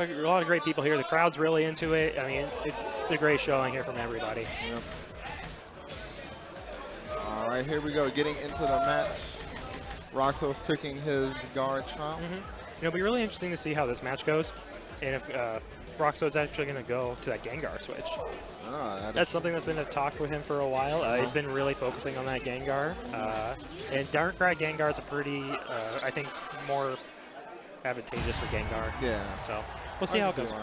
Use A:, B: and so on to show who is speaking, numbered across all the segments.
A: A lot of great people here. The crowd's really into it. I mean, it's a great showing here from everybody.
B: Yep. All right, here we go. Getting into the match. Roxo's picking his Garchomp.
A: It'll be really interesting to see how this match goes, and if Roxo's actually going to go to that Gengar switch. That's something that's been a talk with him for a while. He's been really focusing on that Gengar. And Darkrai Gengar is a pretty, I think, more advantageous for Gengar.
B: Yeah.
A: So we'll see how it goes.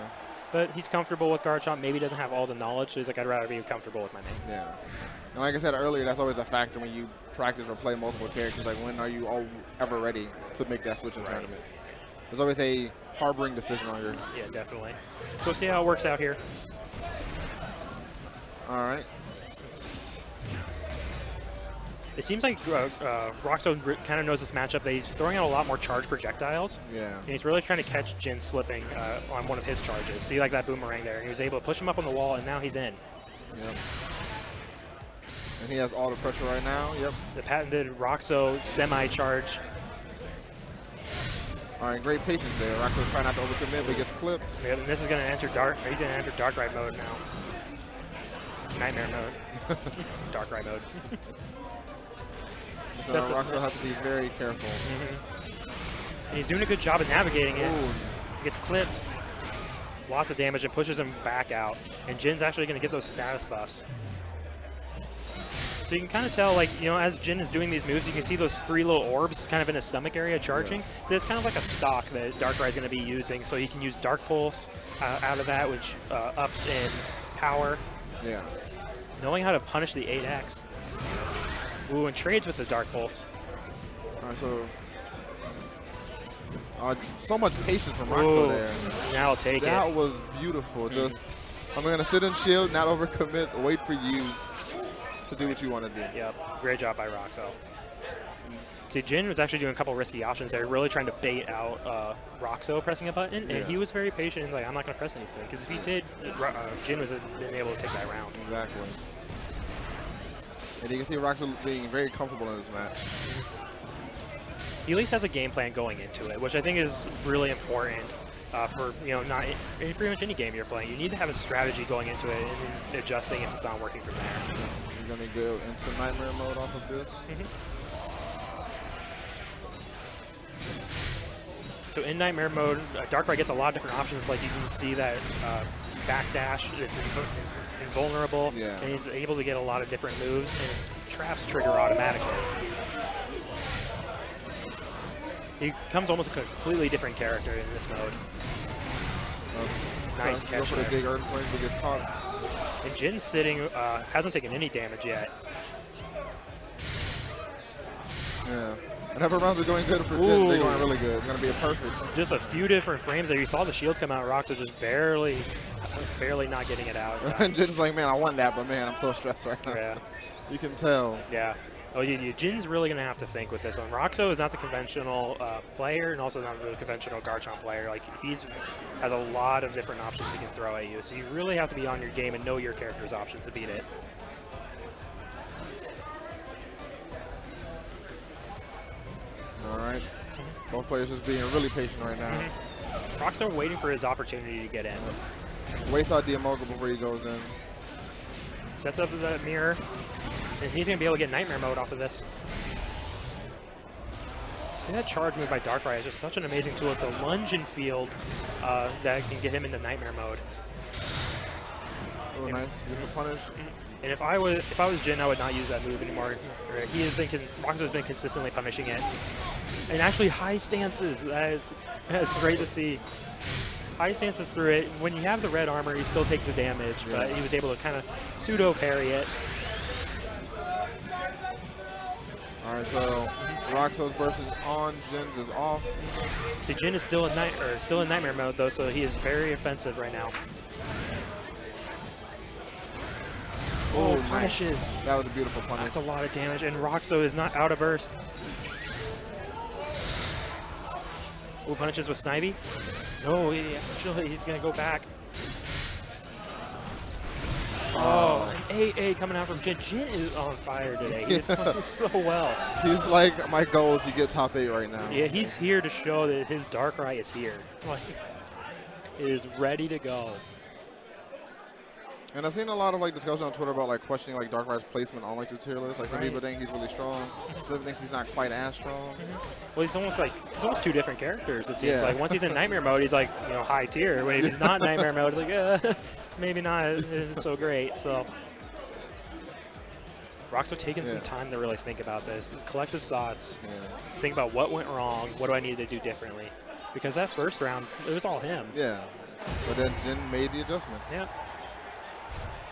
A: But he's comfortable with Garchomp. Maybe doesn't have all the knowledge, so he's like, I'd rather be comfortable with my name.
B: Yeah. And like I said earlier, that's always a factor when you practice or play multiple characters. Like, when are you all ever ready to make that switch in tournament? There's always a harboring decision on your...
A: Yeah, definitely. So we'll see how it works out here.
B: All right.
A: It seems like Roxo kind of knows this matchup, that he's throwing out a lot more charge projectiles.
B: Yeah.
A: And he's really trying to catch Jin slipping on one of his charges. See, like that boomerang there. And he was able to push him up on the wall, and now he's in.
B: Yep. And he has all the pressure right now. Yep.
A: The patented Roxo semi-charge.
B: All right, great patience there. Roxo's trying not to overcommit, but he gets clipped.
A: Yeah, and this is going to enter he's going to enter Darkrai mode now. Nightmare mode. Darkrai mode.
B: So Roxo has to be very careful.
A: And he's doing a good job of navigating it. He gets clipped. Lots of damage and pushes him back out. And Jin's actually going to get those status buffs. So you can kind of tell, like, you know, as Jin is doing these moves, you can see those 3 little orbs kind of in his stomach area charging. So it's kind of like a stock that Darkrai is going to be using. So you can use Dark Pulse out of that, which ups in power.
B: Yeah.
A: Knowing how to punish the 8X. Ooh, and trades with the Dark Pulse.
B: All right, so much patience from Roxo there.
A: Now I'll take it.
B: That was beautiful. Just, I'm going to sit and shield, not overcommit, wait for you to do what you want to do.
A: Yep, great job by Roxo. See, Jin was actually doing a couple risky options there, really trying to bait out Roxo pressing a button, and he was very patient and like, I'm not going to press anything, because if he did, Jin would have been able to take that round.
B: Exactly. And you can see Roxo being very comfortable in this match.
A: He at least has a game plan going into it, which I think is really important for, you know, not in pretty much any game you're playing. You need to have a strategy going into it and adjusting if it's not working from there.
B: You're going to go into Nightmare mode off of this.
A: So in Nightmare mode, Darkrai gets a lot of different options. Like you can see that backdash, it's invulnerable, and he's able to get a lot of different moves, and his traps trigger automatically. He becomes almost a completely different character in this mode. Nice catch
B: for the big earthquake, but gets caught.
A: And Jin's sitting, hasn't taken any damage yet.
B: Yeah. Whenever rounds are going good for Jin, they're going really good. It's going to be a perfect.
A: Just a few different frames there. You saw the shield come out. Roxo just barely not getting it out.
B: And Jin's like, man, I want that, but man, I'm so stressed right now.
A: Yeah.
B: You can tell.
A: Yeah. Oh, Jin's really going to have to think with this one. Roxo is not the conventional player, and also not the conventional Garchomp player. Like, has a lot of different options he can throw at you. So you really have to be on your game and know your character's options to beat it.
B: All right. Both players just being really patient right now.
A: Roxo waiting for his opportunity to get in.
B: Waits out Dialga before he goes in.
A: Sets up the mirror, and he's going to be able to get Nightmare mode off of this. See, that charge move by Darkrai is just such an amazing tool. It's a lunge and field that can get him into Nightmare mode.
B: Oh, nice. Gets a punish.
A: And if I was Jin, I would not use that move anymore. Roxo's been consistently punishing it. And actually high stances. That's great to see. High stances through it. When you have the red armor, you still take the damage, but he was able to kind of pseudo parry it.
B: All right, so Roxo's burst is on, Jin's is off.
A: See, Jin is still in Nightmare mode though, so he is very offensive right now. Oh, punishes.
B: Nice. That was a beautiful punish.
A: That's a lot of damage, and Roxo is not out of burst. Oh, punishes with Snivy. No, actually, he's going to go back. Oh, an AA coming out from Jin. Jin is on fire today. He's playing so well.
B: He's like, my goal is to get top 8 right now.
A: Yeah, he's here to show that his Darkrai is here. Like, is ready to go.
B: And I've seen a lot of like discussion on Twitter about like questioning like Darkrai's placement on like the tier list. Like some people think he's really strong, some people think he's not quite as strong.
A: Well, he's almost two different characters. It seems like once he's in Nightmare mode, he's like high tier. When he's not in Nightmare mode, like maybe not so great. So Roxo taking some time to really think about this, collect his thoughts, think about what went wrong, what do I need to do differently, because that first round it was all him.
B: Yeah, but then Jin made the adjustment.
A: Yeah.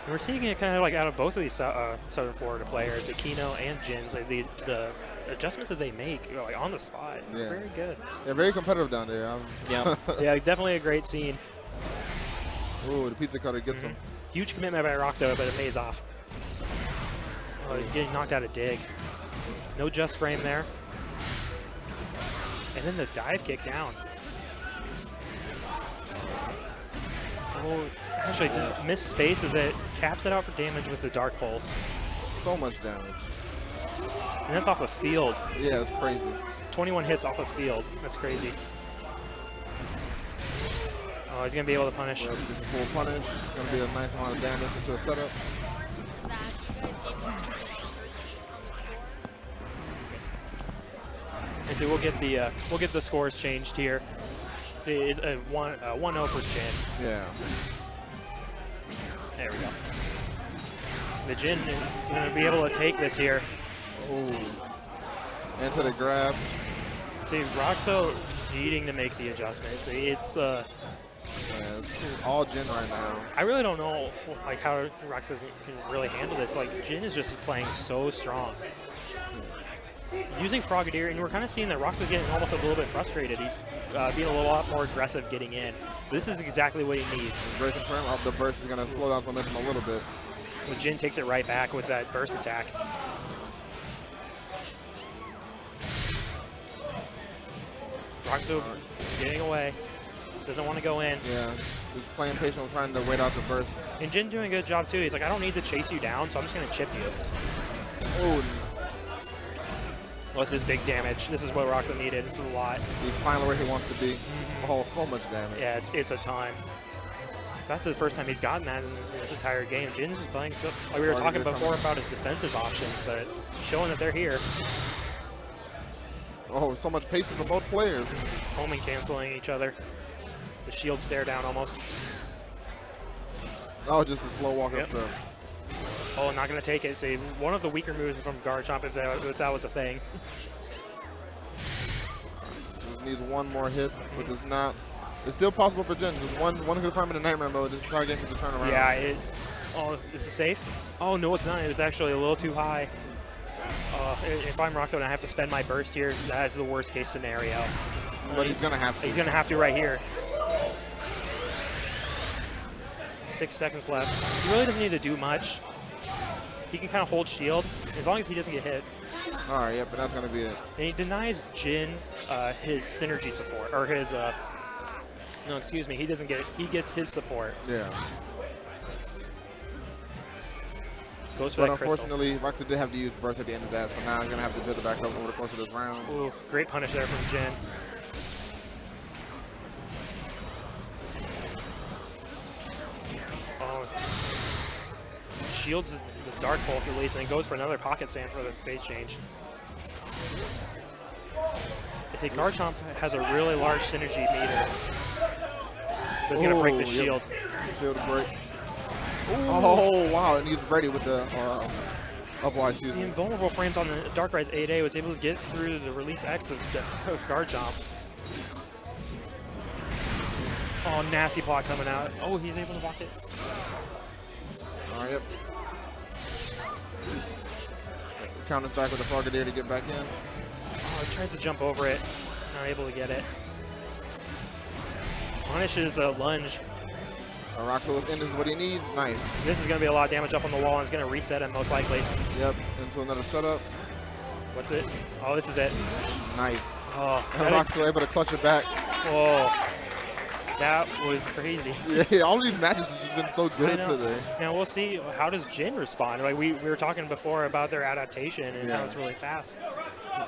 A: And we're seeing it kind of like out of both of these Southern Florida players, Aquino and Jin's, like the adjustments that they make like on the spot. Yeah. Very good.
B: Yeah, very competitive down there.
A: Yeah, definitely a great scene.
B: Ooh, the pizza cutter gets him.
A: Huge commitment by Roxo, but it pays off. Oh, he's getting knocked out of dig. No just frame there. And then the dive kick down. Oh, actually, missed space as it caps it out for damage with the Dark Pulse.
B: So much damage.
A: And that's off a field.
B: Yeah, it's crazy.
A: 21 hits off a field. That's crazy. Oh, he's going to be able to punish.
B: Full punish. It's going to be a nice amount of damage into a setup.
A: And so we'll get the scores changed here. It's a 1-0 for Jin.
B: Yeah.
A: There we go. The Jin is going to be able to take this here.
B: Ooh. Into the grab.
A: See, Roxo needing to make the adjustment. It's
B: all Jin right now.
A: I really don't know like how Roxo can really handle this. Like Jin is just playing so strong. Using Frogadier, and we're kind of seeing that Roxo's getting almost a little bit frustrated. He's being a lot more aggressive getting in. This is exactly what he needs.
B: Great confirm of the burst is going to slow down the momentum a little bit.
A: When Jin takes it right back with that burst attack. Roxo getting away. Doesn't want to go in.
B: Yeah, he's playing patient, trying to wait out the burst.
A: And Jin doing a good job too. He's like, I don't need to chase you down, so I'm just going to chip you.
B: Oh.
A: Well, this is big damage. This is what Roxo needed. This is a lot.
B: He's finally where he wants to be. Oh, so much damage.
A: Yeah, it's a ton. That's the first time he's gotten that in this entire game. Jin's just playing so. Like we were talking before about his defensive options, but showing that they're here.
B: Oh, so much patience for both players.
A: Homing canceling each other. The shield stare down almost.
B: Oh, just a slow walk up there.
A: Oh, not going to take it. See, one of the weaker moves from Garchomp if that was a thing.
B: Just needs one more hit, but it's not. It's still possible for Jin. Just one confirm in the Nightmare mode. This entire game can turn around.
A: Yeah. Oh, this is safe. Oh no, it's not. It was actually a little too high. If I'm Roxo and I have to spend my burst here, that is the worst case scenario.
B: But he's gonna have to.
A: He's gonna have to right here. 6 seconds left. He really doesn't need to do much. He can kind of hold shield as long as he doesn't get hit.
B: All right, but that's gonna be it.
A: And he denies Jin his synergy support, or his. No, excuse me. He doesn't get it. He gets his support.
B: Yeah.
A: Goes for
B: but
A: that crystal.
B: unfortunately, Roxo did have to use burst at the end of that, so now he's gonna have to build it back up over the course of this round.
A: Ooh, great punish there from Jin. Oh, shields the Dark Pulse at least, and then goes for another Pocket Sand for the phase change. I say Garchomp has a really large synergy meter. But it's gonna break the shield.
B: Shield break. Ooh. Oh wow, and he's ready with the upwise.
A: The invulnerable frames on the Darkrai's 8A was able to get through the release X of Garchomp. Oh, nasty block coming out. Oh, he's able to block it.
B: All right, yep. Counters back with the Frogadier to get back in.
A: Oh, he tries to jump over it. Not able to get it. Punishes a lunge.
B: Roxo's end is what he needs. Nice.
A: This is going to be a lot of damage up on the wall, and it's going to reset him most likely.
B: Yep, into another setup.
A: What's it? Oh, this is it.
B: Nice.
A: Oh,
B: and Roxo able to clutch it back.
A: Whoa. That was crazy.
B: Yeah, all of these matches have just been so good today.
A: Now we'll see, how does Jin respond? Like we were talking before about their adaptation and how it's really fast.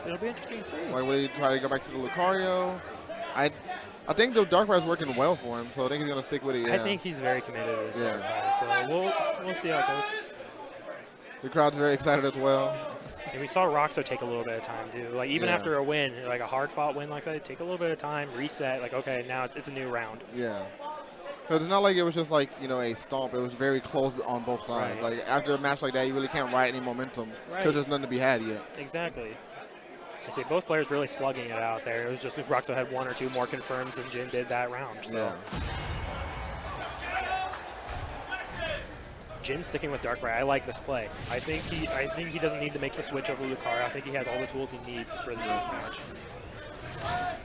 A: It'll be interesting to see.
B: Like, will he try to go back to the Lucario? I think the Dark Ride's working well for him, so I think he's going to stick with it. Yeah.
A: I think he's very committed to this Dark Ride, so we'll see how it goes.
B: The crowd's very excited as well.
A: And we saw Roxo take a little bit of time, too. Like, even after a win, like a hard-fought win like that, take a little bit of time, reset, like, okay, now it's a new round.
B: Yeah. Because it's not like it was just like, a stomp. It was very close on both sides.
A: Right.
B: Like, after a match like that, you really can't ride any momentum because there's nothing to be had yet.
A: Exactly. I see both players really slugging it out there. It was just Roxo had 1 or 2 more confirms than Jin did that round. So.
B: Yeah.
A: Jin sticking with Dark Ride. I like this play. I think he doesn't need to make the switch over Lucario. I think he has all the tools he needs for this match.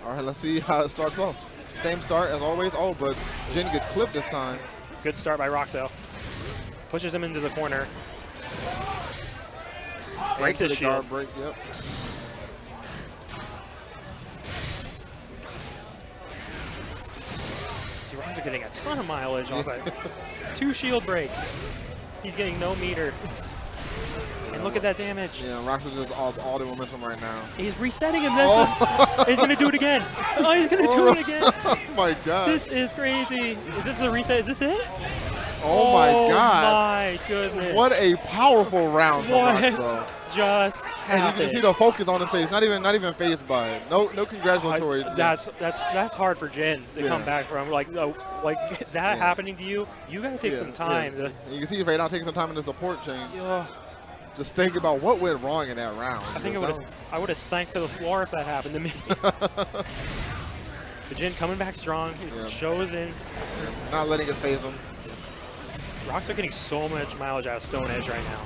B: All right, let's see how it starts off. Same start as always. Oh, but Jin gets clipped this time.
A: Good start by Roxo. Pushes him into the corner. Breaks his shield.
B: Guard break, yep.
A: See, Roxo getting a ton of mileage off that. 2 shield breaks. He's getting no meter. And look at that damage.
B: Yeah, Roxo just all the momentum right now.
A: He's resetting him. He's going to do it again. Oh, he's going to do it again.
B: Oh, my God.
A: This is crazy. Is this a reset? Is this it?
B: Oh, my God.
A: Oh, my goodness.
B: What a powerful round for Roxo.
A: What just happened?
B: And you can see the focus on his face. Not even phased by it. No congratulatory.
A: That's hard for Jin to come back from. Like that happening to you. You got to take some time.
B: Yeah. You can see if they're not taking some time in the support chain. Just think about what went wrong in that round.
A: I think I would have sank to the floor if that happened to me. But Jin coming back strong. He shows in.
B: Not letting it phase him.
A: Rocks are getting so much mileage out of Stone Edge right now.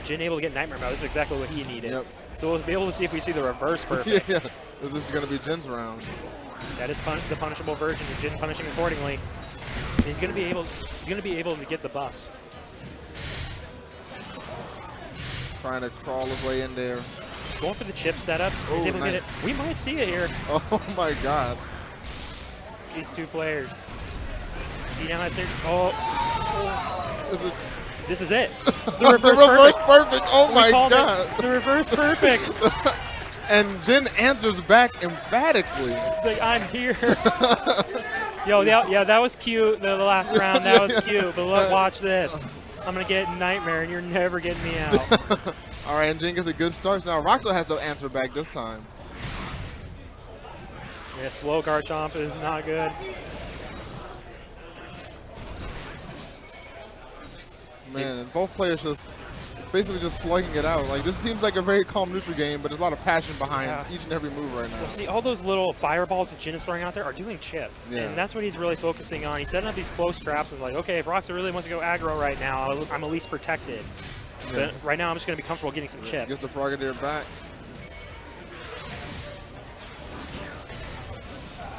A: Jin able to get Nightmare Mode. This is exactly what he needed.
B: Yep.
A: So we'll be able to see if we see the reverse perfect.
B: Yeah. This is going to be Jin's round.
A: That is the punishable version of Jin punishing accordingly. And he's going to be able to get the buffs.
B: Trying to crawl his way in there.
A: Going for the chip setups. He's able to get it. We might see it here.
B: Oh my God.
A: These 2 players. He now has oh. This is it. The reverse
B: perfect. Oh my God.
A: The reverse perfect.
B: And Jin answers back emphatically.
A: It's like, I'm here. Yo, yeah, that was cute. The last round, that was cute. But look, watch this. I'm going to get Nightmare, and you're never getting me out.
B: All right, and Jin gets a good start. Now Roxo has to answer back this time.
A: Yeah, slow Garchomp is not good.
B: Man, and both players just basically just slugging it out. Like, this seems like a very calm, neutral game, but there's a lot of passion behind each and every move right now.
A: Well, see, all those little fireballs that Jin is throwing out there are doing chip. Yeah. And that's what he's really focusing on. He's setting up these close traps and like, okay, if Roxo really wants to go aggro right now, I'm at least protected. Yeah. But right now, I'm just going to be comfortable getting some chip.
B: Gets the Frogadier back.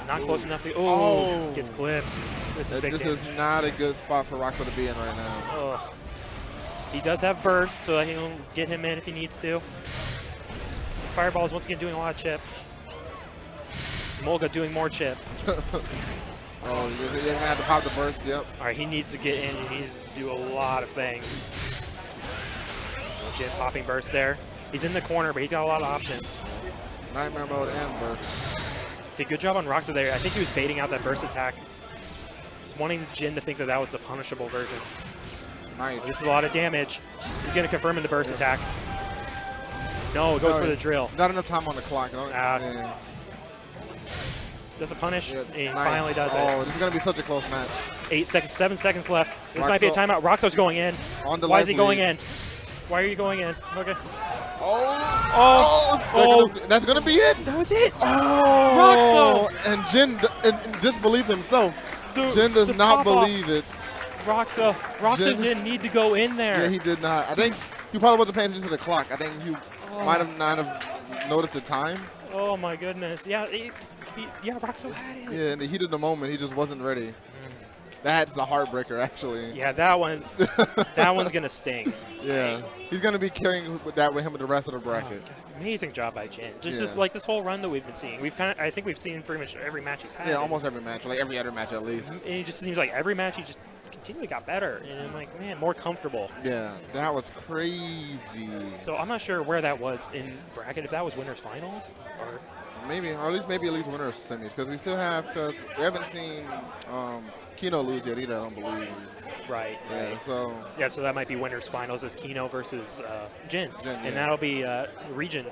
A: Not close enough to. Oh, gets clipped. This is big damage.
B: This is not a good spot for Roxo to be in right now.
A: Oh. He does have burst, so that he'll get him in if he needs to. His fireball is once again doing a lot of chip. Molga doing more chip.
B: Oh, you're going to have to pop the burst, yep.
A: All right, he needs to get in. He needs to do a lot of things. Jin popping burst there. He's in the corner, but he's got a lot of options.
B: Nightmare mode and burst.
A: See, good job on Roxo there. I think he was baiting out that burst attack, wanting Jin to think that that was the punishable version.
B: Nice.
A: Oh, this is a lot of damage. He's going to confirm in the burst attack. No, it goes for the drill.
B: Not enough time on the clock.
A: Does a punish. He finally does it.
B: Oh, this is going to be such a close match.
A: 8 seconds, 7 seconds left. This might be a timeout. Roxo's going in. Why is he going in? Why are you going in? Okay.
B: That's going to be it.
A: That was it.
B: Oh, Roxo. And Jin disbelieved himself. Jin does not believe it.
A: Roxo didn't need to go in there.
B: Yeah, he did not. I think he probably wasn't paying attention to the clock. I think he might have not have noticed the time.
A: Oh my goodness. Yeah, Roxo had it.
B: Yeah, in the heat of the moment, he just wasn't ready. That's a heartbreaker, actually.
A: Yeah, that one's gonna sting.
B: Yeah, he's gonna be carrying that with him with the rest of the bracket.
A: Amazing job by Jin. Just like this whole run that we've been seeing. I think we've seen pretty much every match he's had.
B: Yeah, almost every match, like every other match at least.
A: And it just seems like every match he just continually got better, and I'm like, man, more comfortable.
B: Yeah, that was crazy.
A: So I'm not sure where that was in bracket, if that was winners finals, or
B: maybe, or at least winners semis, because we still have, because we haven't seen Kino lose yet either, I don't believe.
A: Right.
B: Yeah, so.
A: Yeah, so that might be winners finals as Kino versus Jin.
B: Jin,
A: and that'll be region